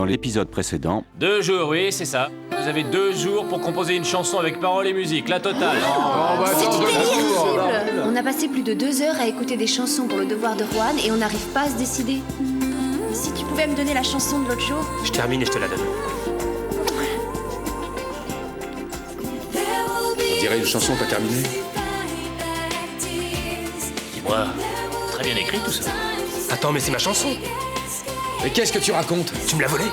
Dans l'épisode précédent... 2 jours, oui, c'est ça. Vous avez 2 jours pour composer une chanson avec paroles et musique, la totale. C'est terrible. On a passé plus de 2 heures à écouter des chansons pour le devoir de Juan et on n'arrive pas à se décider. Si tu pouvais me donner la chanson de l'autre jour. Je termine et je te la donne. On dirait une chanson pas terminée. Dis-moi, très bien écrit tout ça. Attends, mais c'est ma chanson. Mais qu'est-ce que tu racontes? Tu me l'as volée?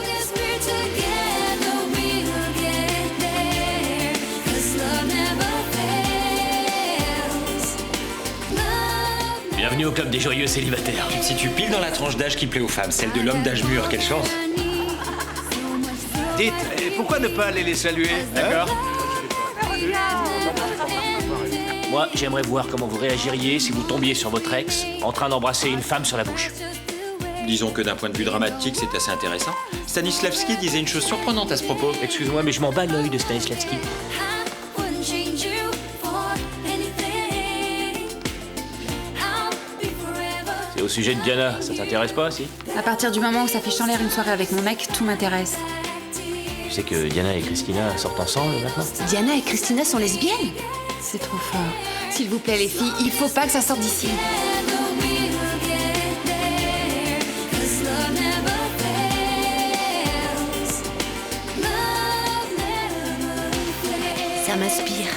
Bienvenue au club des joyeux célibataires. Tu te situes pile dans la tranche d'âge qui plaît aux femmes, celle de l'homme d'âge mûr, quelle chance. Dites, pourquoi ne pas aller les saluer, d'accord? Moi, j'aimerais voir comment vous réagiriez si vous tombiez sur votre ex en train d'embrasser une femme sur la bouche. Disons que d'un point de vue dramatique, c'est assez intéressant. Stanislavski disait une chose surprenante à ce propos. Excuse-moi, mais je m'en bats l'œil de Stanislavski. C'est au sujet de Diana, ça t'intéresse pas, si? À partir du moment où ça fiche en l'air une soirée avec mon mec, tout m'intéresse. Tu sais que Diana et Christina sortent ensemble maintenant? Diana et Christina sont lesbiennes? C'est trop fort. S'il vous plaît, les filles, il faut pas que ça sorte d'ici. Ça m'inspire.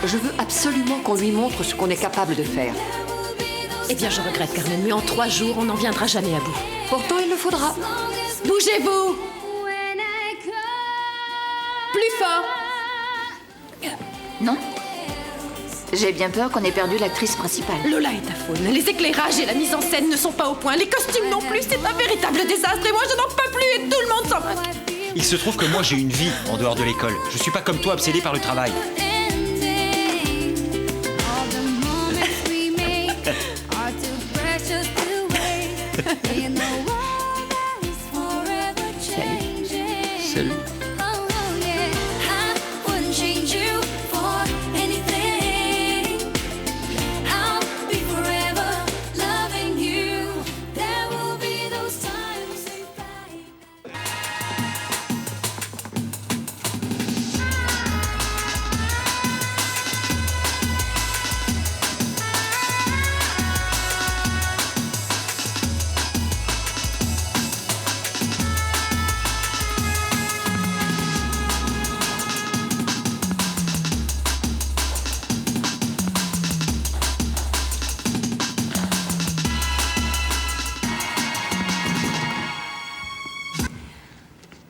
Je veux absolument qu'on lui montre ce qu'on est capable de faire. Eh bien, je regrette, Carmen, mais en 3 jours, on n'en viendra jamais à bout. Pourtant, il le faudra. Bougez-vous! Plus fort! Non? J'ai bien peur qu'on ait perdu l'actrice principale. Lola est à faune. Les éclairages et la mise en scène ne sont pas au point. Les costumes non plus. C'est un véritable désastre. Et moi, je n'en peux plus et tout le monde s'en moque. Il se trouve que moi j'ai une vie en dehors de l'école. Je suis pas comme toi obsédé par le travail. Salut.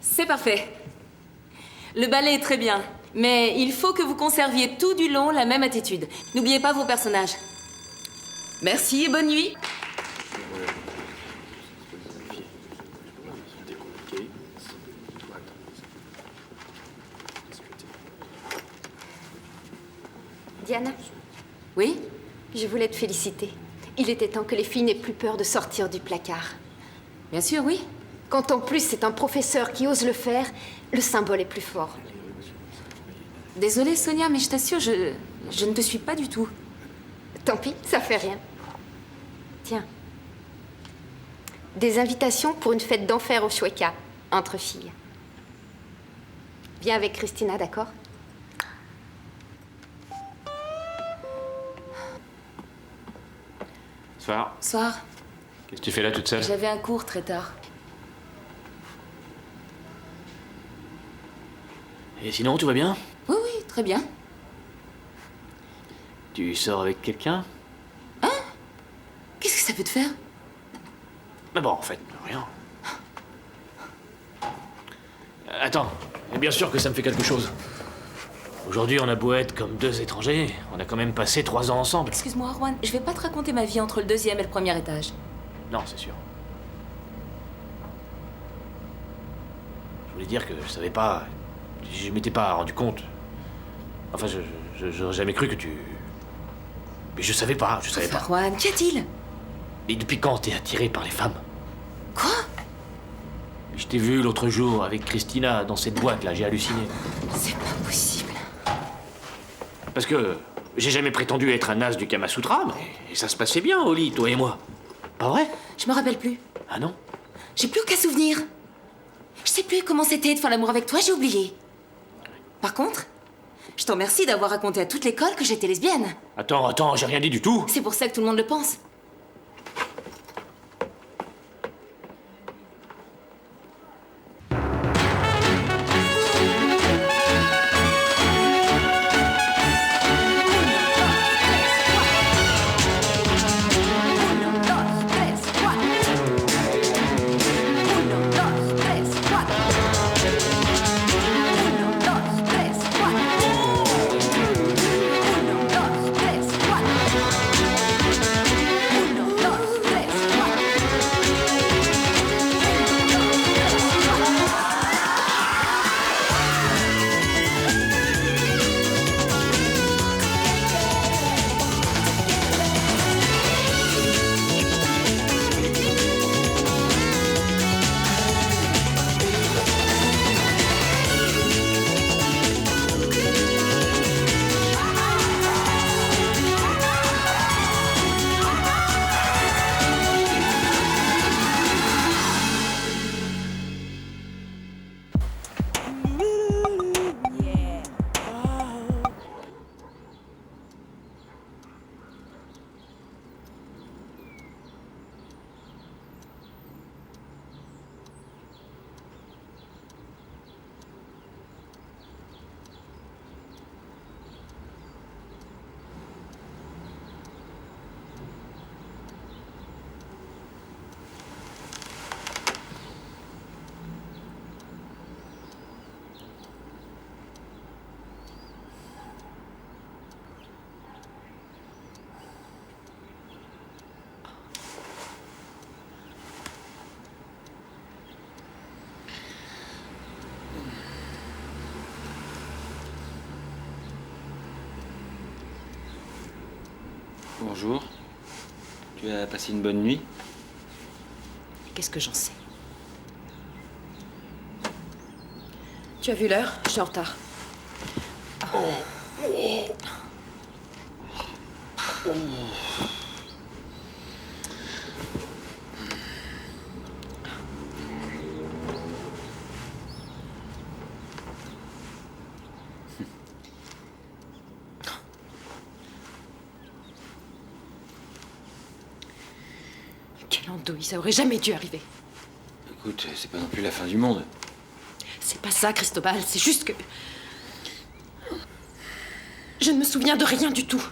C'est parfait. Le ballet est très bien, mais il faut que vous conserviez tout du long la même attitude. N'oubliez pas vos personnages. Merci et bonne nuit. Diana, Oui? je voulais te féliciter. Il était temps que les filles n'aient plus peur de sortir du placard. Bien sûr, oui. Quand en plus c'est un professeur qui ose le faire, le symbole est plus fort. Désolée, Sonia, mais je t'assure, je ne te suis pas du tout. Tant pis, ça fait rien. Tiens. Des invitations pour une fête d'enfer au Choueka, entre filles. Viens avec Christina, d'accord? Soir. Soir. Qu'est-ce que tu fais là toute seule? J'avais un cours très tard. Et sinon, tout va bien? Oui, oui, très bien. Tu sors avec quelqu'un? Qu'est-ce que ça peut te faire? Mais bon, en fait, rien. Attends, et bien sûr que ça me fait quelque chose. Aujourd'hui, on a beau être comme 2 étrangers, on a quand même passé 3 ans ensemble. Excuse-moi, Juan, je vais pas te raconter ma vie entre le 2e et le 1er étage. Non, c'est sûr. Je voulais dire que je savais pas... Je m'étais pas rendu compte. Enfin, j'aurais jamais cru que tu... Mais je savais pas. Juan, qu'y a-t-il? Et depuis quand t'es attiré par les femmes? Quoi? Je t'ai vu l'autre jour avec Christina dans cette boîte là, j'ai halluciné. C'est pas possible. Parce que j'ai jamais prétendu être un as du Kama Sutra, mais ça se passait bien au lit, toi et moi. Pas vrai? Je me rappelle plus. Ah non? J'ai plus aucun souvenir. Je sais plus comment c'était de faire l'amour avec toi, j'ai oublié. Par contre, je te remercie d'avoir raconté à toute l'école que j'étais lesbienne. Attends, j'ai rien dit du tout. C'est pour ça que tout le monde le pense. Bonjour. Tu as passé une bonne nuit? Qu'est-ce que j'en sais? Tu as vu l'heure? Je suis en retard. Quelle andouille, ça aurait jamais dû arriver. Écoute, c'est pas non plus la fin du monde. C'est pas ça, Cristobal, c'est juste que... Je ne me souviens de rien du tout.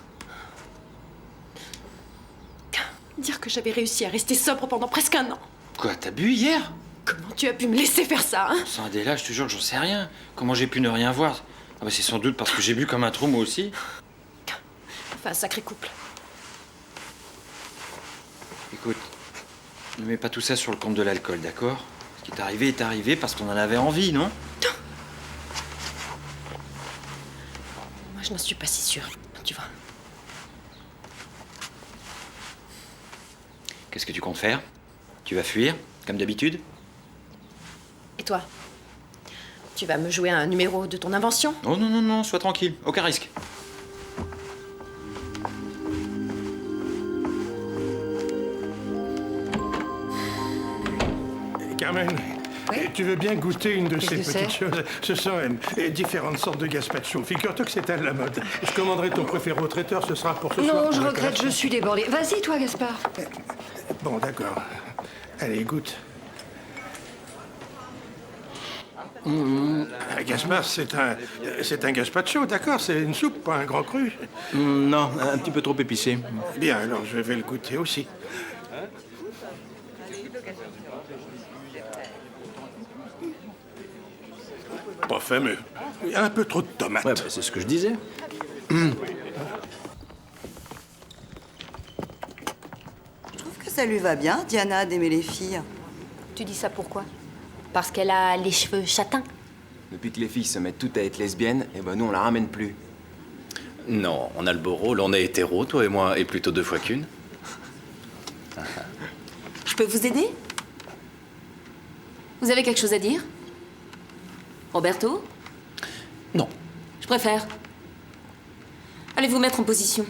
Dire que j'avais réussi à rester sobre pendant presque un an. Quoi, t'as bu hier? Comment tu as pu me laisser faire ça, hein? Sans Adéla, je te jure que j'en sais rien. Comment j'ai pu ne rien voir? Ah bah c'est sans doute parce que j'ai bu comme un trou moi aussi. Enfin, un sacré couple. Écoute, ne mets pas tout ça sur le compte de l'alcool, d'accord? Ce qui est arrivé parce qu'on en avait envie, non? Moi, je n'en suis pas si sûre, tu vois. Qu'est-ce que tu comptes faire? Tu vas fuir, comme d'habitude? Et toi? Tu vas me jouer un numéro de ton invention? Oh non, non, non, sois tranquille, aucun risque. Carmen, tu veux bien goûter une de ces Qu'est-ce que petites choses? Ce sont différentes sortes de gazpacho. Figure-toi que c'est à la mode. Je commanderai ton préféré au traiteur, ce sera pour ce soir. Non, je regrette, je suis débordée. Vas-y, toi, Gaspard. Bon, d'accord. Allez, goûte. Gaspard, c'est un gazpacho, d'accord? C'est une soupe, pas un grand cru. Non, un petit peu trop épicé. Bien, alors je vais le goûter aussi. Pas fameux. Il y a un peu trop de tomates. Ouais, bah, c'est ce que je disais. Je trouve que ça lui va bien, Diana, d'aimer les filles. Tu dis ça pourquoi? Parce qu'elle a les cheveux châtains. Depuis que les filles se mettent toutes à être lesbiennes, eh ben nous, on la ramène plus. Non, on a le beau rôle, on est hétéro, toi et moi, et plutôt 2 fois qu'une. Je peux vous aider? Vous avez quelque chose à dire? Roberto? Non. Je préfère. Allez vous mettre en position.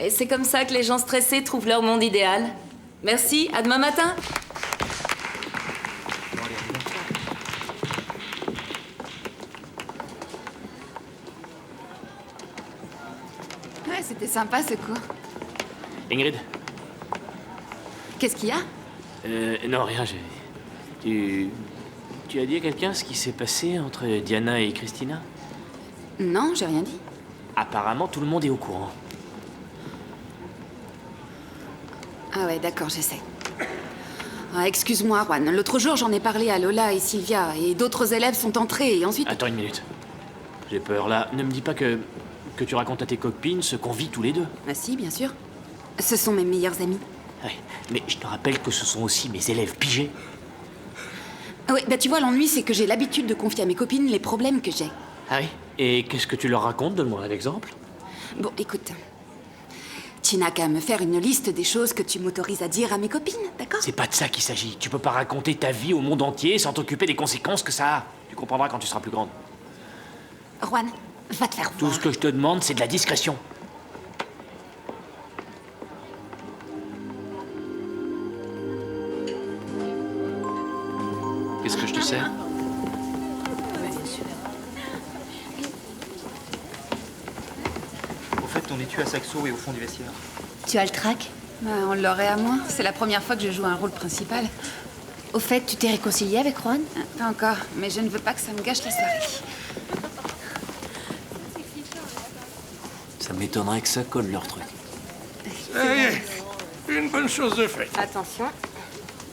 Et c'est comme ça que les gens stressés trouvent leur monde idéal. Merci, à demain matin. Ouais, c'était sympa ce cours. Ingrid? Qu'est-ce qu'il y a? Non, rien, Tu as dit à quelqu'un ce qui s'est passé entre Diana et Christina? Non, j'ai rien dit. Apparemment, tout le monde est au courant. Ah ouais, d'accord, j'essaie. Ah, excuse-moi, Juan. L'autre jour, j'en ai parlé à Lola et Sylvia, et d'autres élèves sont entrés, et ensuite... Attends une minute. J'ai peur, là. Ne me dis pas que tu racontes à tes copines ce qu'on vit tous les deux. Ah si, bien sûr. Ce sont mes meilleurs amis. Ouais, mais je te rappelle que ce sont aussi mes élèves pigés. Ah ouais, bah tu vois, l'ennui, c'est que j'ai l'habitude de confier à mes copines les problèmes que j'ai. Ah oui? Et qu'est-ce que tu leur racontes? Donne-moi un exemple. Bon, écoute. Tu n'as qu'à me faire une liste des choses que tu m'autorises à dire à mes copines, d'accord? C'est pas de ça qu'il s'agit. Tu peux pas raconter ta vie au monde entier sans t'occuper des conséquences que ça a. Tu comprendras quand tu seras plus grande. Juan, va te faire voir. Tout ce que je te demande, c'est de la discrétion. Qu'est-ce que je te sers? Au fait, ton étui à saxo est au fond du vestiaire. Tu as le trac? Bah, on l'aurait à moi. C'est la première fois que je joue un rôle principal. Au fait, tu t'es réconcilié avec Juan? Pas encore, mais je ne veux pas que ça me gâche la soirée. Ça m'étonnerait que ça colle leur truc. Ça y est, une bonne chose de faite. Attention.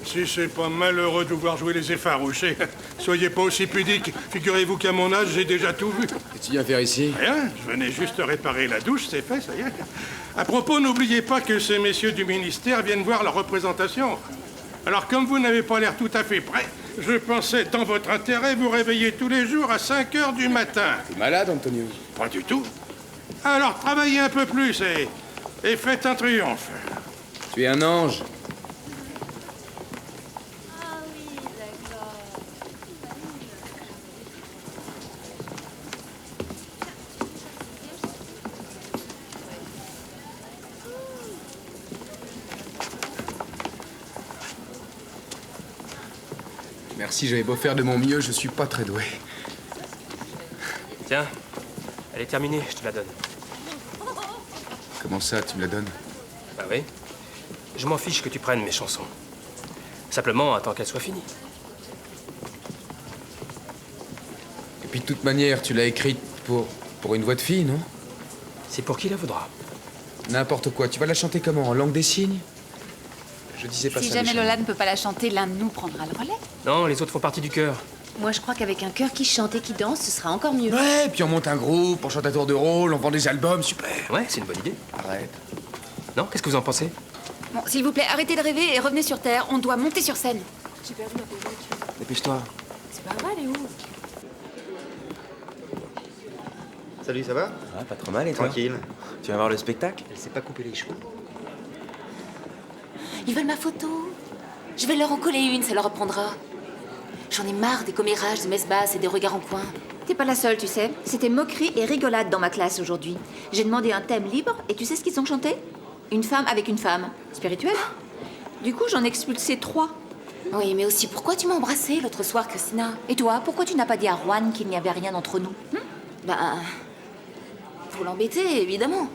Si c'est pas malheureux de vous voir jouer les effarouchés, soyez pas aussi pudique. Figurez-vous qu'à mon âge, j'ai déjà tout vu. Qu'est-ce que tu viens faire ici? Rien, je venais juste réparer la douche, c'est fait, ça y est. À propos, n'oubliez pas que ces messieurs du ministère viennent voir la représentation. Alors, comme vous n'avez pas l'air tout à fait prêt, je pensais, dans votre intérêt, vous réveiller tous les jours à 5 heures du matin. T'es malade, Antonio? Pas du tout. Alors, travaillez un peu plus et faites un triomphe. Tu es un ange. Merci, j'avais beau faire de mon mieux, je suis pas très doué. Tiens, elle est terminée, je te la donne. Comment ça, tu me la donnes? Bah oui. Je m'en fiche que tu prennes mes chansons. Simplement, attends qu'elles soient finies. Et puis de toute manière, tu l'as écrite pour une voix de fille, non? C'est pour qui la voudra. N'importe quoi. Tu vas la chanter comment? En langue des signes? Je disais pas Si ça. jamais Lola ne peut pas la chanter, l'un de nous prendra le relais. Non, les autres font partie du chœur. Moi, je crois qu'avec un cœur qui chante et qui danse, ce sera encore mieux. Ouais, puis on monte un groupe, on chante à tour de rôle, on vend des albums, super. Ouais, c'est une bonne idée. Arrête. Non, qu'est-ce que vous en pensez? Bon, s'il vous plaît, arrêtez de rêver et revenez sur Terre. On doit monter sur scène. J'ai perdu ma voiture. Dépêche-toi. C'est pas mal, elle est où? Salut, ça va? Ah, pas trop mal, et toi? Tranquille. Tu vas voir le spectacle? Elle s'est pas coupé les cheveux. Ils veulent ma photo. Je vais leur en coller une, ça leur apprendra. J'en ai marre des commérages, des messes basses et des regards en coin. T'es pas la seule, tu sais. C'était moquerie et rigolade dans ma classe aujourd'hui. J'ai demandé un thème libre et tu sais ce qu'ils ont chanté? Une femme avec une femme. Spirituelle. Du coup, j'en ai expulsé 3. Oui, mais aussi, pourquoi tu m'as embrassée l'autre soir, Christina? Et toi, pourquoi tu n'as pas dit à Juan qu'il n'y avait rien entre nous? Ben... pour l'embêter, évidemment.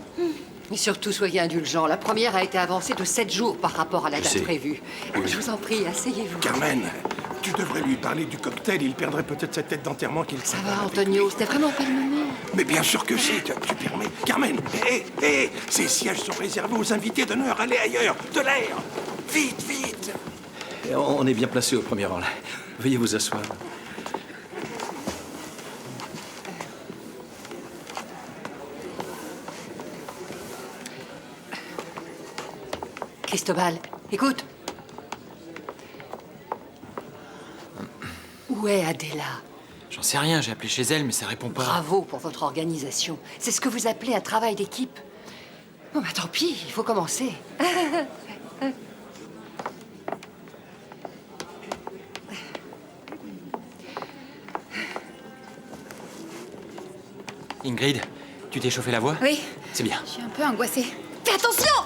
Et surtout, soyez indulgents. La première a été avancée de 7 jours par rapport à la date sais. prévue. Je vous en prie, asseyez-vous. Carmen, tu devrais lui parler du cocktail. Il perdrait peut-être sa tête d'enterrement qu'il Ça va, Antonio, c'était vraiment pas le moment. Mais bien sûr que si, tu permets. Carmen, hé, ces sièges sont réservés aux invités d'honneur. Allez ailleurs, de l'air. Vite, vite. On est bien placé au premier rang, là. Veuillez vous asseoir. Cristobal, écoute. Où est Adela? J'en sais rien, j'ai appelé chez elle, mais ça répond pas. Bravo pour votre organisation. C'est ce que vous appelez un travail d'équipe. Bon, bah tant pis, il faut commencer. Ingrid, tu t'es chauffé la voix? Oui. C'est bien. Je suis un peu angoissée. Fais attention!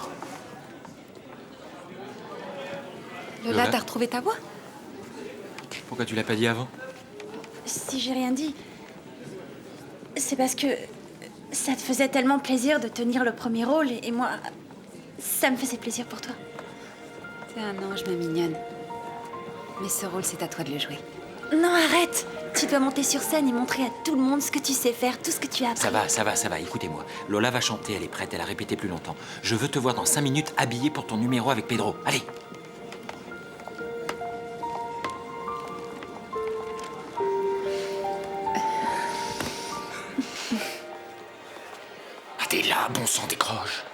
Lola, Lola t'as retrouvé ta voix? Pourquoi tu l'as pas dit avant? Si j'ai rien dit, c'est parce que ça te faisait tellement plaisir de tenir le premier rôle et moi, ça me faisait plaisir pour toi. T'es un ange, ma mignonne. Mais ce rôle, c'est à toi de le jouer. Non, arrête! Tu dois monter sur scène et montrer à tout le monde ce que tu sais faire, tout ce que tu as appris. Ça va, écoutez-moi. Lola va chanter, elle est prête, elle a répété plus longtemps. Je veux te voir dans 5 minutes habillée pour ton numéro avec Pedro. Allez! Ah, t'es là, bon sang, décroche!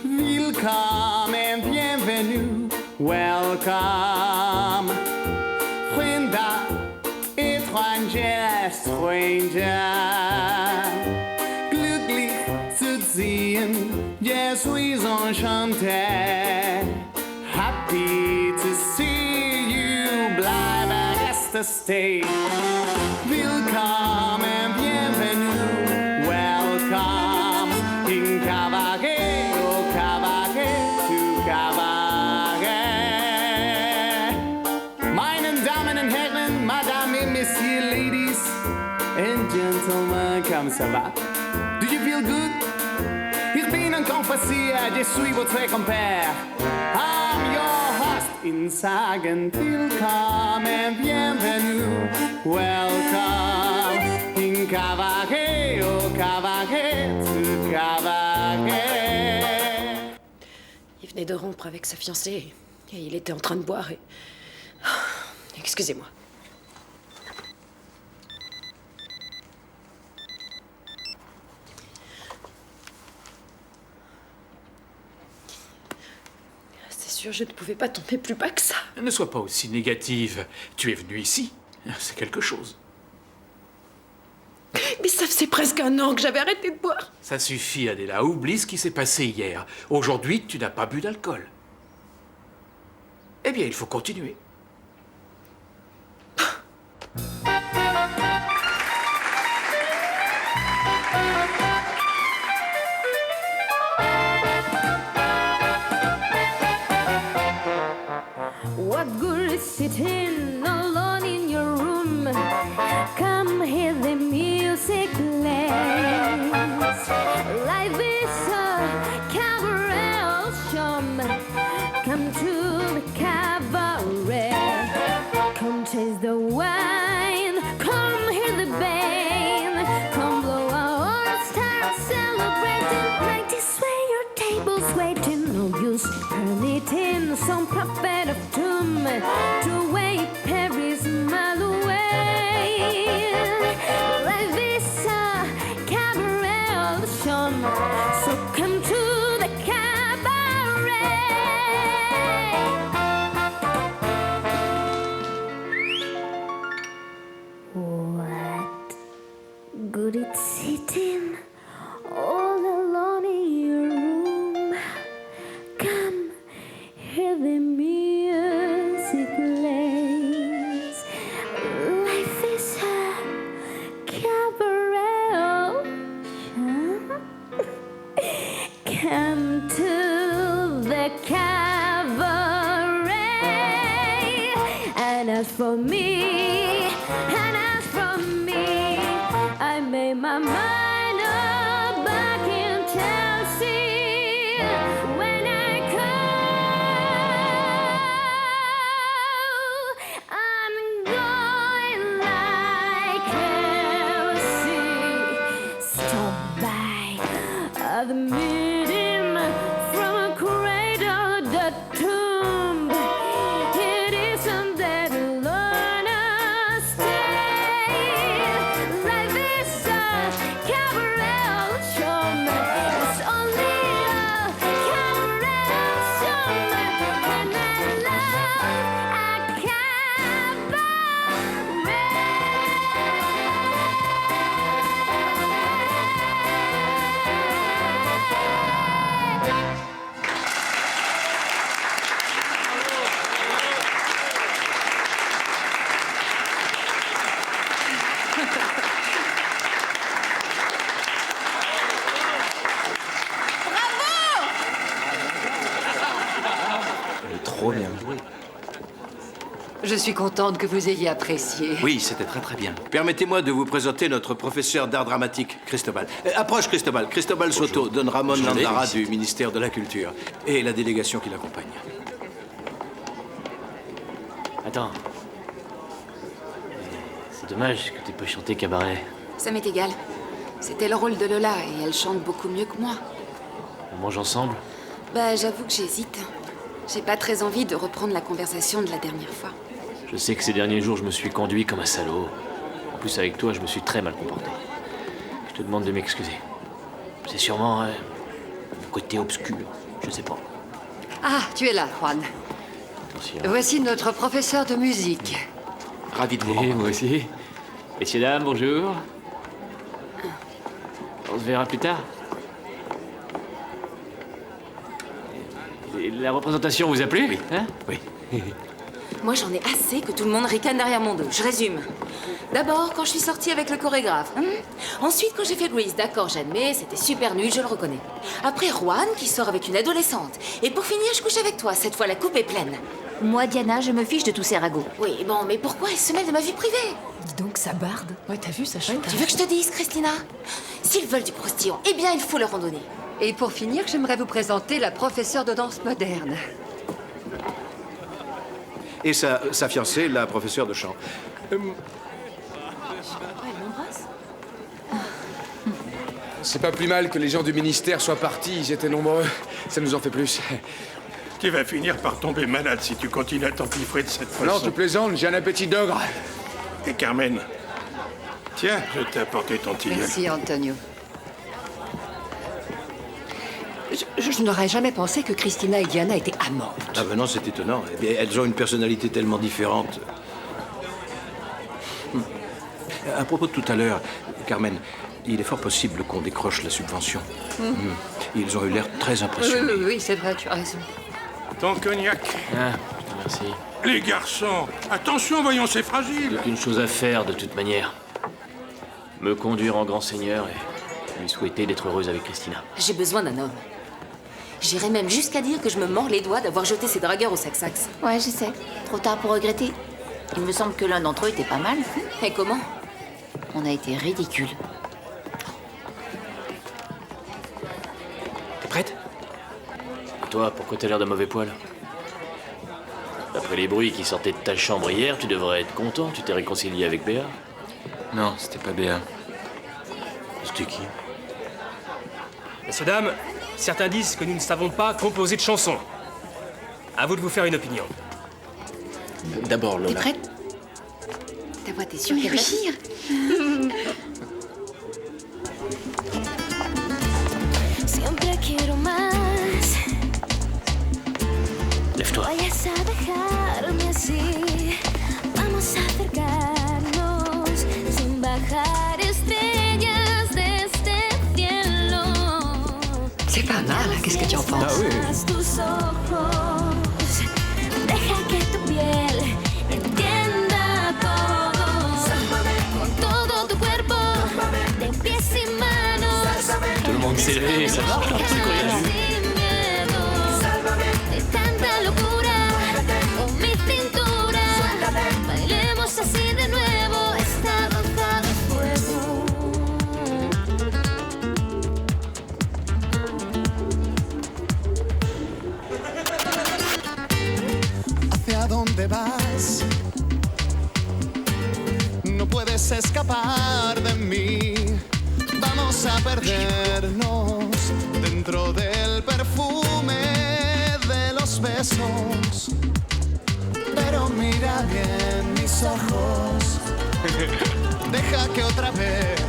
Welcome and bienvenue, welcome. Frenda, étranger, stranger. Glücklich zu sehen, je suis enchanté. Happy to see you, bleibe reste stay. Welcome and bienvenue, welcome. In cabaret, au cabaret, zu cabaret. Meine Damen und Herren, Madame et Messieurs, ladies and gentlemen, comme ça va? Do you feel good? Ich bin ein Konfessier, je suis votre compère. I'm your host in Sagen, willkommen and bienvenue, welcome. In cabaret, au cabaret, zu cabaret. Il venait de rompre avec sa fiancée et il était en train de boire et... Excusez-moi. C'est sûr, je ne pouvais pas tomber plus bas que ça. Ne sois pas aussi négative. Tu es venue ici. C'est quelque chose. Mais ça faisait presque 1 an que j'avais arrêté de boire. Ça suffit, Adela. Oublie ce qui s'est passé hier. Aujourd'hui, tu n'as pas bu d'alcool. Eh bien, il faut continuer. What good is sitting alone in your room? Come hear the music plays. Life is a cabaret ocean. Come to the cabaret. Come taste the wine. Come hear the band. Come blow out, start celebrating. Like this way your table's waiting. No use permitting some puppet of doom to wait Paris mile away. Life is a cabaret audition, so come to the cabaret. What good it's sitting all alone in your room. Come hear the music plays. Life is a cabaret ocean. Come to the cabaret. And as for me, I made my mind up back in Chelsea. When I come, I'm going like Chelsea. Stop by at the meeting from a cradle to the tomb. It isn't that alone I stay. Life is a cabaret ocean. It's only a cabaret ocean. And I love a cabaret. trop bien. Je suis contente que vous ayez apprécié. Oui, c'était très très bien. Permettez-moi de vous présenter notre professeur d'art dramatique, Cristobal. Approche Cristobal. Cristobal Soto, Don Ramon Landara du ministère de la Culture et la délégation qui l'accompagne. Attends. C'est dommage que t'aies pas chanté cabaret. Ça m'est égal. C'était le rôle de Lola et elle chante beaucoup mieux que moi. On mange ensemble? Bah, j'avoue que j'hésite. J'ai pas très envie de reprendre la conversation de la dernière fois. Je sais que ces derniers jours, je me suis conduit comme un salaud. En plus, avec toi, je me suis très mal comporté. Je te demande de m'excuser. C'est sûrement mon côté obscur. Je sais pas. Ah, tu es là, Juan. Attention. Voici notre professeur de musique. Ravi de vous rencontrer. Moi aussi. Messieurs, dames, bonjour. On se verra plus tard. Et la représentation vous a plu? Oui. Hein? Oui. Moi, j'en ai assez que tout le monde ricane derrière mon dos. Je résume. D'abord, quand je suis sortie avec le chorégraphe. Ensuite, quand j'ai fait Grease, d'accord, j'admets, c'était super nul, je le reconnais. Après, Juan, qui sort avec une adolescente. Et pour finir, je couche avec toi. Cette fois, la coupe est pleine. Moi, Diana, je me fiche de tous ces ragots. Oui, bon, mais pourquoi elle se mêle de ma vie privée? Dis donc, ça barde. Ouais, t'as vu, ça chante. Tu veux que je te dise, Christina? S'ils veulent du croustillant, eh bien, il faut leur en donner. Et pour finir, j'aimerais vous présenter la professeure de danse moderne. Et sa fiancée, la professeure de chant. C'est pas plus mal que les gens du ministère soient partis, ils étaient nombreux. Ça nous en fait plus. Tu vas finir par tomber malade si tu continues à t'empiffrer de cette façon. Non, tu plaisantes, j'ai un appétit d'ogre. Et Carmen, tiens, je t'ai apporté ton tilleul. Merci, Antonio. Je n'aurais jamais pensé que Christina et Diana étaient amantes. Ah ben non, c'est étonnant. Eh bien, elles ont une personnalité tellement différente. À propos de tout à l'heure, Carmen, il est fort possible qu'on décroche la subvention. Ils ont eu l'air très impressionnés. Oui, c'est vrai, tu as raison. Ton cognac. Ah, merci. Les garçons, attention, voyons, c'est fragile. J'ai qu'une chose à faire, de toute manière. Me conduire en grand seigneur et lui souhaiter d'être heureuse avec Christina. J'ai besoin d'un homme. J'irais même jusqu'à dire que je me mords les doigts d'avoir jeté ces dragueurs au sax-sax. Ouais, je sais. Trop tard pour regretter. Il me semble que l'un d'entre eux était pas mal. Et comment? On a été ridicules. T'es prête? Toi, pourquoi t'as l'air d'un mauvais poil? Après les bruits qui sortaient de ta chambre hier, tu devrais être content. Tu t'es réconcilié avec Béa? Non, c'était pas Béa. C'était qui? Messieurs, dames, certains disent que nous ne savons pas composer de chansons. À vous de vous faire une opinion. D'abord, Lola. T'es prête? Ta voix, t'es sûre Mais qu'elle oui. Siempre quiero más. Lève-toi. Vayas a dejarme así. Vamos a acercarnos sin bajar estrellas de este cielo. C'est pas mal, hein, qu'est-ce que tu en penses? Tus ojos, deja que tu piel entienda todo. Con todo tu cuerpo, de pies y manos. Tout le monde s'est levé, ça marche, c'est quoi il y a eu? Sin miedo, de tanta locura, con mi cintura. Bailemos así de nuevo esta danza de fuego. ¿Hacia dónde vas? No puedes escapar de mí. Vamos a perdernos dentro del perfume de los besos. Pero mira bien mis ojos. Deja que otra vez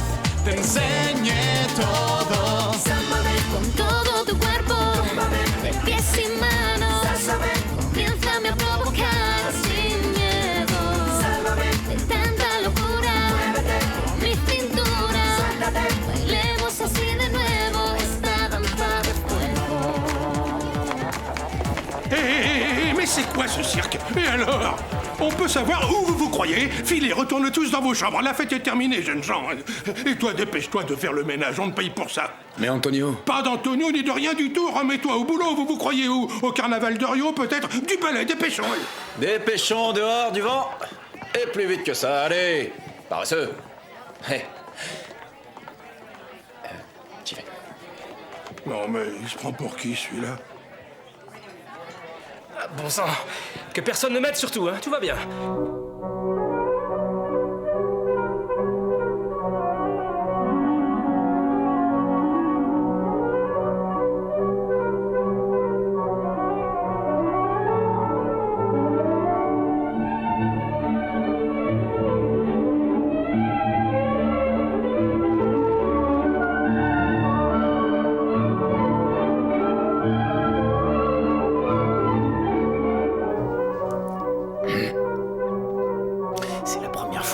te enseñe todo. Con todo tu cuerpo, de pies y manos. Comiénzame a provocar sin miedo. De tanta locura, con mi cintura. Bailemos así de nuevo esta danza de fuego. Hé, mais c'est quoi ce cirque? Et alors? On peut savoir où vous vous croyez. Filez, retournez tous dans vos chambres. La fête est terminée, jeunes gens. Et toi, dépêche-toi de faire le ménage, on te paye pour ça. Mais Antonio... Pas d'Antonio ni de rien du tout. Remets-toi au boulot. Vous vous croyez où? Au carnaval de Rio, peut-être? Du ballet, dépêchons. Dépêchons dehors du vent. Et plus vite que ça, allez. Paresseux. Hey. J'y vais. Non, mais il se prend pour qui, celui-là? Ah, bon sang, que personne ne m'aide surtout, hein, tout va bien.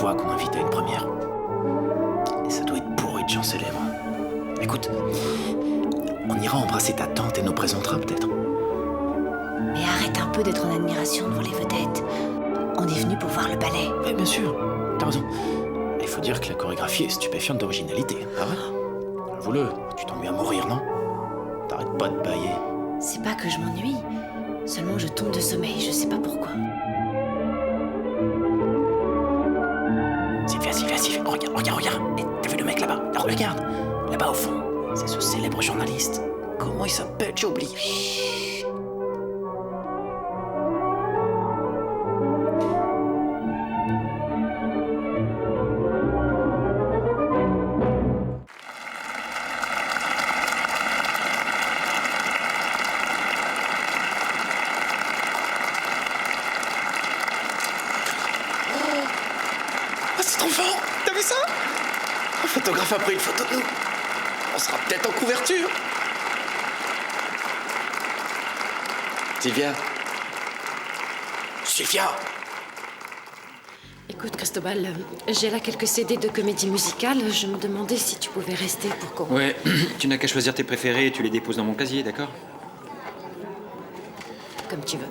Qu'on m'invite à une première. Et ça doit être bourré de gens célèbres. Écoute, on ira embrasser ta tante et nous présentera peut-être. Mais arrête un peu d'être en admiration devant les vedettes. On est venu pour voir le ballet. Oui, bien sûr, t'as raison. Il faut dire que la chorégraphie est stupéfiante d'originalité. Ah ouais? Avoue-le, tu t'ennuies à mourir, non? T'arrêtes pas de bâiller. C'est pas que je m'ennuie. Seulement je tombe de sommeil, je sais pas pourquoi. Sylvia, regarde. Et t'as vu le mec là-bas? Regarde, là-bas au fond, c'est ce célèbre journaliste. Comment il s'appelle? J'ai oublié. C'est trop fort! T'as vu ça? Un photographe a pris une photo de nous. On sera peut-être en couverture. Sylvia. Écoute, Cristobal, j'ai là quelques CD de comédie musicale. Je me demandais si tu pouvais rester pour qu'on... Ouais, tu n'as qu'à choisir tes préférés et tu les déposes dans mon casier, d'accord? Comme tu veux.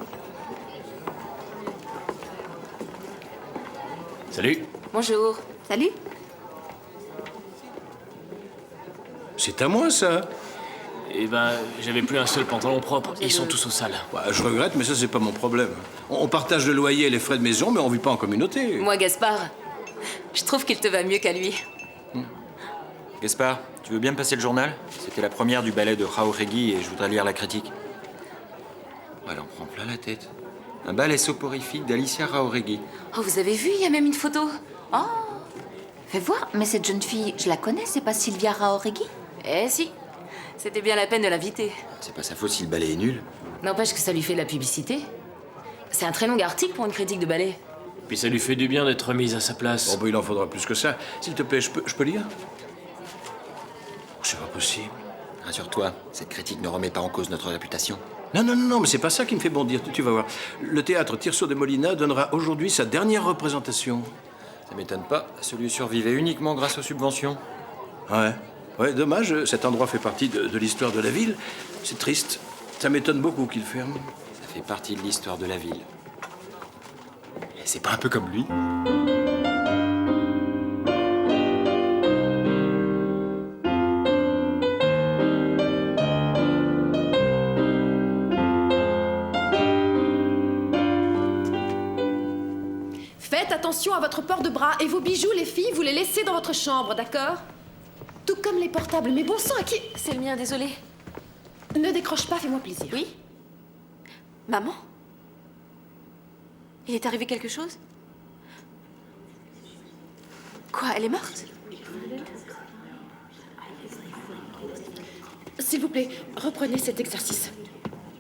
Salut. Bonjour. Salut. C'est à moi, ça. Eh ben, j'avais plus un seul pantalon propre. Ils sont tous au sale. Ouais, je regrette, mais ça, c'est pas mon problème. On partage le loyer et les frais de maison, mais on vit pas en communauté. Moi, Gaspard, je trouve qu'il te va mieux qu'à lui. Gaspard, tu veux bien me passer le journal? C'était la première du ballet de Jauregui et je voudrais lire la critique. Elle en prend plein la tête. Un ballet soporifique d'Alicia Jauregui. Oh, vous avez vu, il y a même une photo. Oh. Fais voir, mais cette jeune fille, je la connais, c'est pas Sylvia Jauregui? Eh si, c'était bien la peine de l'inviter. C'est pas sa faute si le ballet est nul. N'empêche que ça lui fait de la publicité. C'est un très long article pour une critique de ballet. Puis ça lui fait du bien d'être mise à sa place. Oh, bah, il en faudra plus que ça. S'il te plaît, je peux lire? C'est pas possible. Rassure-toi, cette critique ne remet pas en cause notre réputation. Non, mais c'est pas ça qui me fait bondir. Tu vas voir. Le théâtre Tirso de Molina donnera aujourd'hui sa dernière représentation. Ça m'étonne pas. Celui survivait uniquement grâce aux subventions. Ouais, dommage. Cet endroit fait partie de l'histoire de la ville. C'est triste. Ça m'étonne beaucoup qu'il ferme. Ça fait partie de l'histoire de la ville. Et c'est pas un peu comme lui? Faites attention à votre port de bras et vos bijoux, les filles, vous les laissez dans votre chambre, d'accord? Tout comme les portables. Mais bon sang, à qui? C'est le mien, désolé. Ne décroche pas, fais-moi plaisir. Oui? Maman? Il est arrivé quelque chose? Quoi, elle est morte? S'il vous plaît, reprenez cet exercice.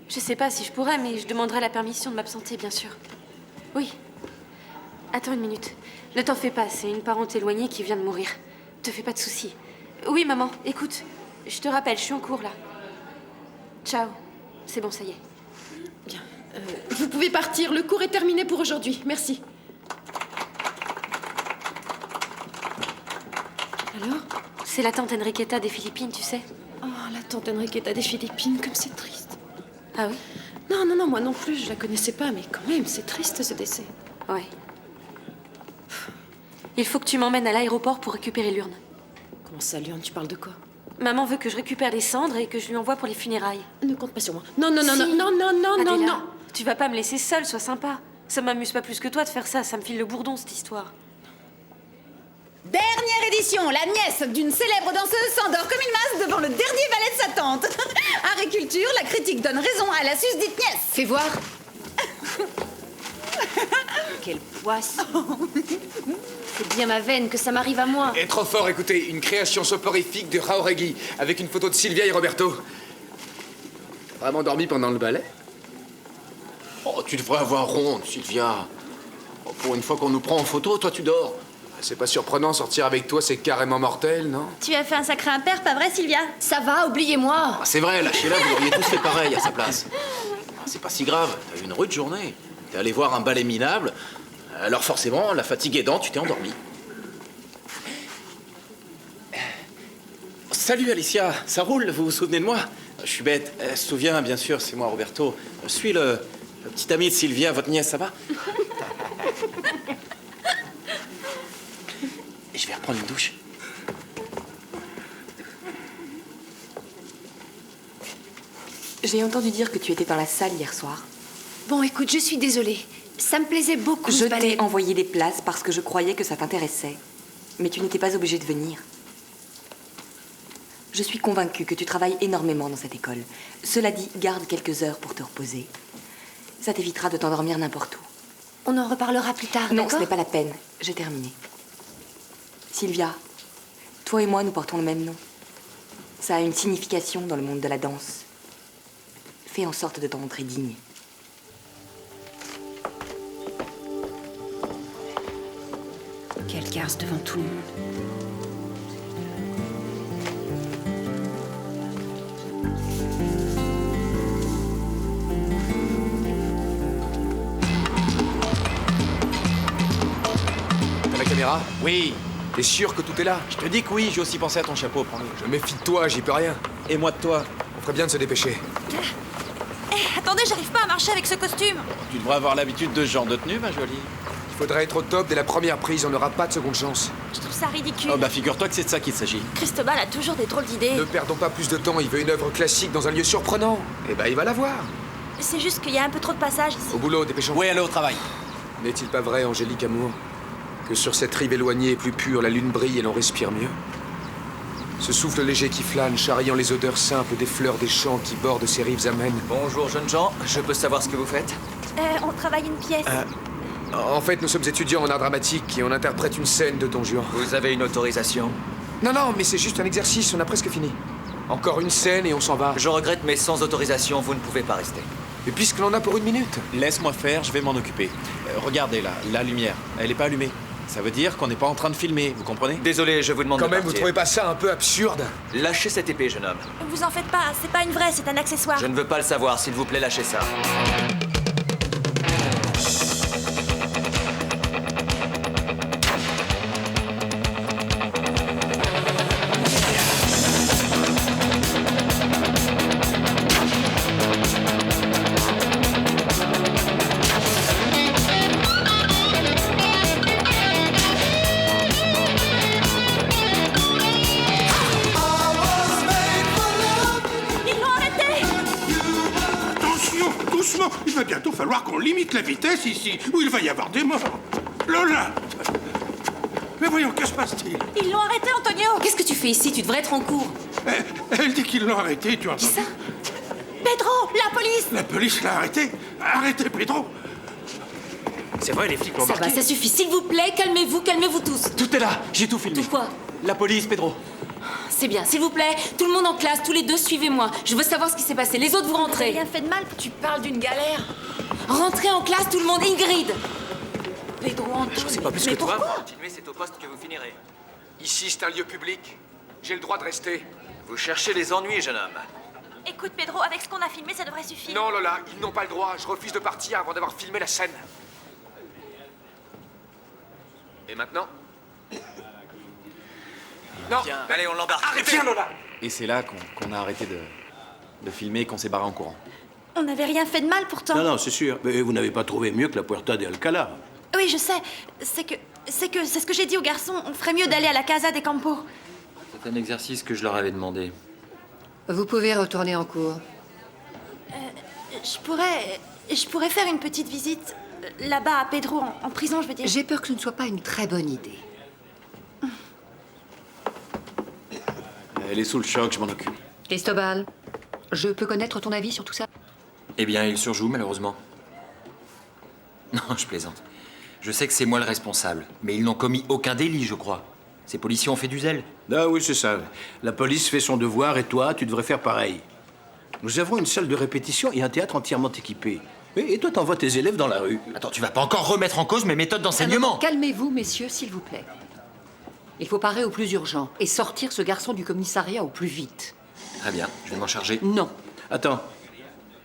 Je sais pas si je pourrais, mais je demanderai la permission de m'absenter, bien sûr. Oui. Attends une minute. Ne t'en fais pas, c'est une parente éloignée qui vient de mourir. Te fais pas de soucis. Oui, maman, écoute. Je te rappelle, je suis en cours, là. Ciao. C'est bon, ça y est. Bien. Vous pouvez partir, le cours est terminé pour aujourd'hui. Merci. Alors? C'est la tante Enriqueta des Philippines, tu sais. Oh, la tante Enriqueta des Philippines, comme c'est triste. Ah oui? Non, moi non plus, je la connaissais pas, mais quand même, c'est triste ce décès. Ouais. Il faut que tu m'emmènes à l'aéroport pour récupérer l'urne. Comment ça, l'urne? Tu parles de quoi? Maman veut que je récupère les cendres et que je lui envoie pour les funérailles. Ne compte pas sur moi. Non, non, non, Si. non, non, non, non, non, Adéla, non. tu vas pas me laisser seule, sois sympa. Ça m'amuse pas plus que toi de faire ça, ça me file le bourdon cette histoire. Dernière édition, la nièce d'une célèbre danseuse s'endort comme une masse devant le dernier ballet de sa tante. Agriculture, la critique donne raison à la susdite nièce. Fais voir. Quelle poisse. C'est bien ma veine que ça m'arrive à moi. Et trop fort, écoutez, une création soporifique de Jauregui, avec une photo de Sylvia et Roberto. T'as vraiment dormi pendant le ballet? Oh, tu devrais avoir ronde, Sylvia. Oh, pour une fois qu'on nous prend en photo, toi tu dors. C'est pas surprenant, sortir avec toi, c'est carrément mortel, non? Tu as fait un sacré impair, pas vrai, Sylvia? Ça va, oubliez-moi. Ah, c'est vrai, lâchez-la, vous auriez tous fait pareil à sa place. Ah, c'est pas si grave, t'as eu une rude journée. T'es allé voir un ballet minable, alors forcément, la fatigue aidant, tu t'es endormi. Salut Alicia, ça roule, vous vous souvenez de moi? Je suis bête, elle se souvient, bien sûr, c'est moi Roberto. Je suis le petit ami de Sylvia, votre nièce, ça va? Et je vais reprendre une douche. J'ai entendu dire que tu étais dans la salle hier soir. Bon, écoute, je suis désolée. Ça me plaisait beaucoup, Je ce ballet. t'ai envoyé des places parce que je croyais que ça t'intéressait. Mais tu n'étais pas obligée de venir. Je suis convaincue que tu travailles énormément dans cette école. Cela dit, garde quelques heures pour te reposer. Ça t'évitera de t'endormir n'importe où. On en reparlera plus tard, Non, d'accord? ce n'est pas la peine. J'ai terminé. Sylvia, toi et moi, nous portons le même nom. Ça a une signification dans le monde de la danse. Fais en sorte de t'en montrer digne. Quelle garce devant tout le monde. T'as la caméra? Oui. T'es sûr que tout est là? Je te dis que oui, j'ai aussi pensé à ton chapeau, prends-le. Je me méfie de toi, j'y peux rien. Et moi de toi. On ferait bien de se dépêcher. Attendez, j'arrive pas à marcher avec ce costume. Tu devrais avoir l'habitude de ce genre de tenue, ma jolie. Il faudrait être au top dès la première prise, on n'aura pas de seconde chance. Je trouve ça ridicule. Oh bah figure-toi que c'est de ça qu'il s'agit. Cristobal a toujours des drôles d'idées. Ne perdons pas plus de temps, il veut une œuvre classique dans un lieu surprenant. Eh ben, il va la voir. C'est juste qu'il y a un peu trop de passages ici. Au boulot, dépêchons. Oui, allez au travail. N'est-il pas vrai, Angélique Amour, que sur cette rive éloignée et plus pure, la lune brille et l'on respire mieux? Ce souffle léger qui flâne, charriant les odeurs simples des fleurs des champs qui bordent ces rives amènes. Bonjour jeunes gens, je peux savoir ce que vous faites? On travaille une pièce. En fait, nous sommes étudiants en art dramatique et on interprète une scène de Don Juan. Vous avez une autorisation? Non, non, mais c'est juste un exercice, on a presque fini. Encore une scène et on s'en va. Je regrette, mais sans autorisation, vous ne pouvez pas rester. Et puisque l'on a pour une minute. Laisse-moi faire, je vais m'en occuper. Regardez là, la lumière, elle est pas allumée. Ça veut dire qu'on n'est pas en train de filmer, vous comprenez? Désolé, je vous demande Quand de même, vous partir. trouvez pas ça un peu absurde? Lâchez cette épée, jeune homme. Vous en faites pas, c'est pas une vraie, c'est un accessoire. Je ne veux pas le savoir, s'il vous plaît, lâchez ça. Ils l'ont arrêté. Attention, doucement. Il va bientôt falloir qu'on limite la vitesse ici, ou il va y avoir des morts. Lola! Mais voyons, que se passe-t-il? Ils l'ont arrêté, Antonio. Qu'est-ce que tu fais ici? Tu devrais être en cours. Elle dit qu'ils l'ont arrêté, tu entends? Qui ça? Pedro, la police. La police l'a arrêté? Arrêtez, Pedro! C'est vrai, les flics l'ont Ça va, ça suffit. S'il vous plaît, calmez-vous, calmez-vous tous. Tout est là, j'ai tout filmé. Tout quoi? La police, Pedro. C'est bien, s'il vous plaît, tout le monde en classe, tous les deux, suivez-moi. Je veux savoir ce qui s'est passé. Les autres, vous rentrez. Rien fait de mal. Tu parles d'une galère. Rentrez en classe, tout le monde. Ingrid. Pedro, Antoine. Je sais pas plus Mais que toi. pourquoi? Continuez, c'est au poste que vous finirez. Ici, c'est un lieu public. J'ai le droit de rester. Vous cherchez les ennuis, jeune homme. Écoute, Pedro, avec ce qu'on a filmé, ça devrait suffire. Non, Lola, ils n'ont pas le droit. Je refuse de partir avant d'avoir filmé la scène. Et maintenant? Non, Allez, on l'embarque. arrêtez! Viens, Lola! Et c'est là qu'on a arrêté de filmer et qu'on s'est barré en courant. On n'avait rien fait de mal pourtant. Non, non, c'est sûr. Mais vous n'avez pas trouvé mieux que la Puerta de Alcalá. Oui, je sais. C'est ce que j'ai dit aux garçons. On ferait mieux d'aller à la Casa des Campos. C'est un exercice que je leur avais demandé. Vous pouvez retourner en cours. Je pourrais faire une petite visite là-bas à Pedro, en prison, je veux dire. J'ai peur que ce ne soit pas une très bonne idée. Elle est sous le choc, je m'en occupe. Cristobal, je peux connaître ton avis sur tout ça? Eh bien, il surjoue, malheureusement. Non, je plaisante. Je sais que c'est moi le responsable, mais ils n'ont commis aucun délit, je crois. Ces policiers ont fait du zèle. Ah oui, c'est ça. La police fait son devoir et toi, tu devrais faire pareil. Nous avons une salle de répétition et un théâtre entièrement équipé. Et toi, t'envoies tes élèves dans la rue. Attends, tu vas pas encore remettre en cause mes méthodes d'enseignement? Calmez-vous, messieurs, s'il vous plaît. Il faut parer au plus urgent et sortir ce garçon du commissariat au plus vite. Très bien, je vais m'en charger. Non. Attends,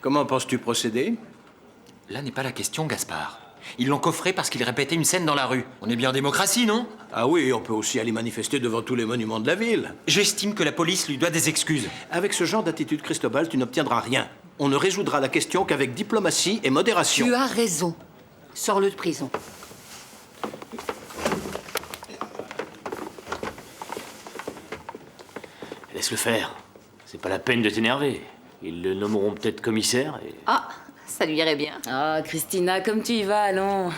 comment penses-tu procéder? Là n'est pas la question, Gaspard. Ils l'ont coffré parce qu'il répétait une scène dans la rue. On est bien en démocratie, non? Ah oui, on peut aussi aller manifester devant tous les monuments de la ville. J'estime que la police lui doit des excuses. Avec ce genre d'attitude, Cristobal, tu n'obtiendras rien. On ne résoudra la question qu'avec diplomatie et modération. Tu as raison. Sors-le de prison. Laisse-le faire. C'est pas la peine de t'énerver. Ils le nommeront peut-être commissaire et... Ah, ça lui irait bien. Ah, Christina, comme tu y vas, allons.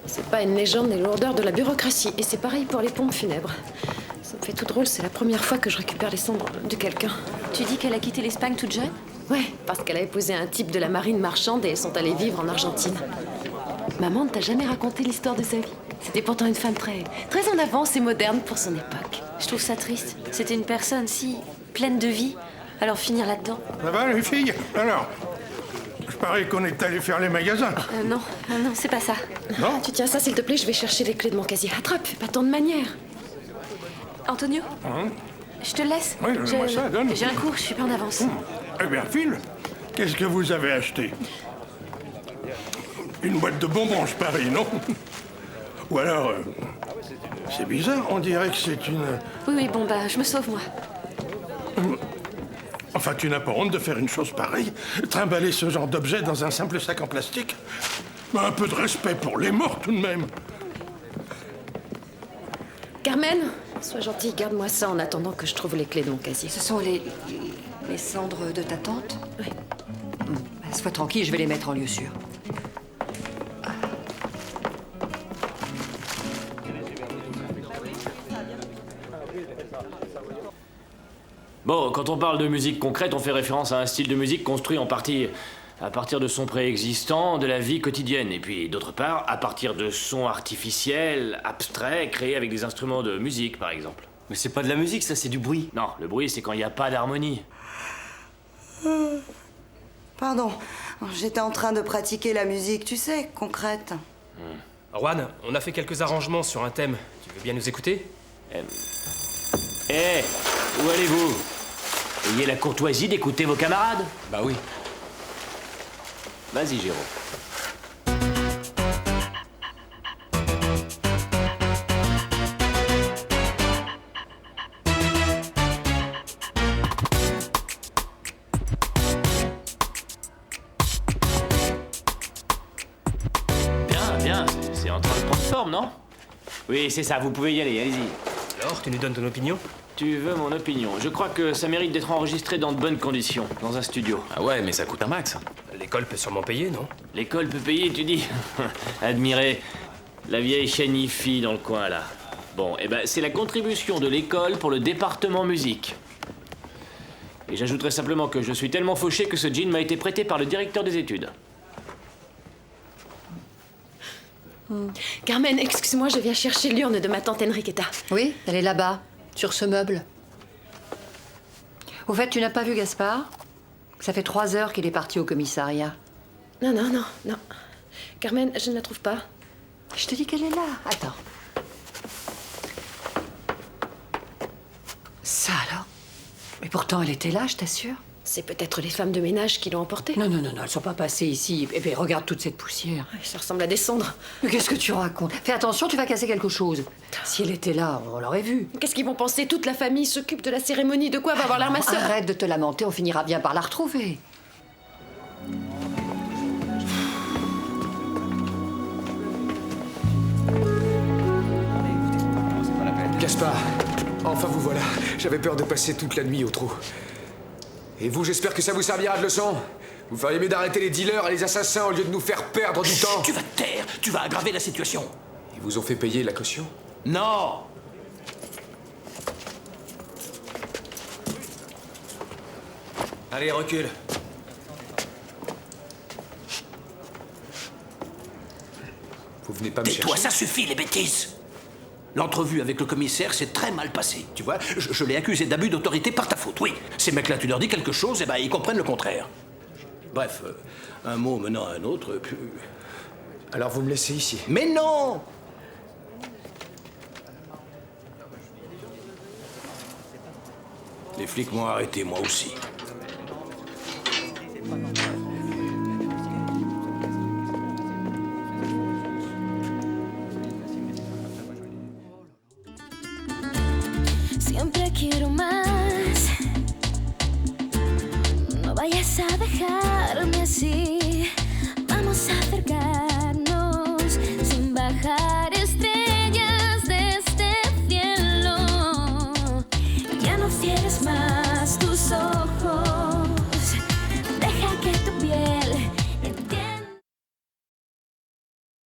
C'est pas une légende des lourdeurs de la bureaucratie. Et c'est pareil pour les pompes funèbres. Ça me fait tout drôle, c'est la première fois que je récupère les cendres de quelqu'un. Tu dis qu'elle a quitté l'Espagne toute jeune? Ouais, parce qu'elle a épousé un type de la marine marchande et elles sont allées vivre en Argentine. Maman ne t'a jamais raconté l'histoire de sa vie? C'était pourtant une femme très en avance et moderne pour son époque. Je trouve ça triste. C'était une personne si pleine de vie. Alors finir là-dedans. Ça va, les filles? Alors, je parie qu'on est allé faire les magasins. Non, c'est pas ça. Non? Tu tiens ça, s'il te plaît, je vais chercher les clés de mon casier. Attrape, fais pas tant de manières. Antonio, je te laisse. Oui, donne-moi ça, donne. J'ai un cours, je suis pas en avance. Eh bien, file. Qu'est-ce que vous avez acheté? Une boîte de bonbons, je parie, non? Ou alors... c'est bizarre, on dirait que c'est une... Oui, bon, bah, je me sauve, moi. Enfin, tu n'as pas honte de faire une chose pareille? Trimballer ce genre d'objet dans un simple sac en plastique? Un peu de respect pour les morts, tout de même. Carmen, sois gentille, garde-moi ça en attendant que je trouve les clés de mon casier. Ce sont les cendres de ta tante? Oui. Sois tranquille, je vais les mettre en lieu sûr. Bon, quand on parle de musique concrète, on fait référence à un style de musique construit en partie à partir de sons préexistants de la vie quotidienne, et puis d'autre part, à partir de sons artificiels, abstraits, créés avec des instruments de musique, par exemple. Mais c'est pas de la musique, ça, c'est du bruit. Non, le bruit, c'est quand il n'y a pas d'harmonie. Pardon, j'étais en train de pratiquer la musique, tu sais, concrète. Juan, on a fait quelques arrangements sur un thème. Tu veux bien nous écouter? Eh, où allez-vous? Ayez la courtoisie d'écouter vos camarades. Bah oui. Vas-y, Géraud. Bien, c'est en train de prendre forme, non? Oui, c'est ça, vous pouvez y aller, allez-y. Alors, tu nous donnes ton opinion? Tu veux mon opinion? Je crois que ça mérite d'être enregistré dans de bonnes conditions, dans un studio. Ah ouais, mais ça coûte un max. L'école peut sûrement payer, non? L'école peut payer, tu dis? Admirez la vieille chenille dans le coin, là. Bon, eh ben, c'est la contribution de l'école pour le département musique. Et j'ajouterai simplement que je suis tellement fauché que ce jean m'a été prêté par le directeur des études. Carmen, excuse-moi, je viens chercher l'urne de ma tante Enriqueta. Oui, elle est là-bas, sur ce meuble. Au fait, tu n'as pas vu Gaspard? Ça fait 3 heures qu'il est parti au commissariat. Non. Carmen, je ne la trouve pas. Je te dis qu'elle est là. Attends. Ça alors? Mais pourtant, elle était là, je t'assure. C'est peut-être les femmes de ménage qui l'ont emportée. Non, elles sont pas passées ici. Et puis regarde toute cette poussière. Ça ressemble à des cendres. Mais qu'est-ce que tu racontes? Fais attention, tu vas casser quelque chose. Si elle était là, on l'aurait vue. Qu'est-ce qu'ils vont penser? Toute la famille s'occupe de la cérémonie. De quoi va avoir l'air ma sœur? Arrête de te lamenter, on finira bien par la retrouver. Gaspard, enfin vous voilà. J'avais peur de passer toute la nuit au trou. Et vous, j'espère que ça vous servira de leçon. Vous feriez mieux d'arrêter les dealers et les assassins au lieu de nous faire perdre du temps. Tu vas te taire, tu vas aggraver la situation. Ils vous ont fait payer la caution? Non. Allez, recule. Vous venez pas me chercher? Tais-toi, ça suffit, les bêtises. L'entrevue avec le commissaire s'est très mal passée, tu vois. Je l'ai accusé d'abus d'autorité par ta faute, oui. Ces mecs-là, tu leur dis quelque chose, et ben ils comprennent le contraire. Bref, un mot menant à un autre, puis... Alors vous me laissez ici? Mais non! Les flics m'ont arrêté, moi aussi. Siempre quiero más. No vayas a dejarme así. Vamos a acercarnos sin bajar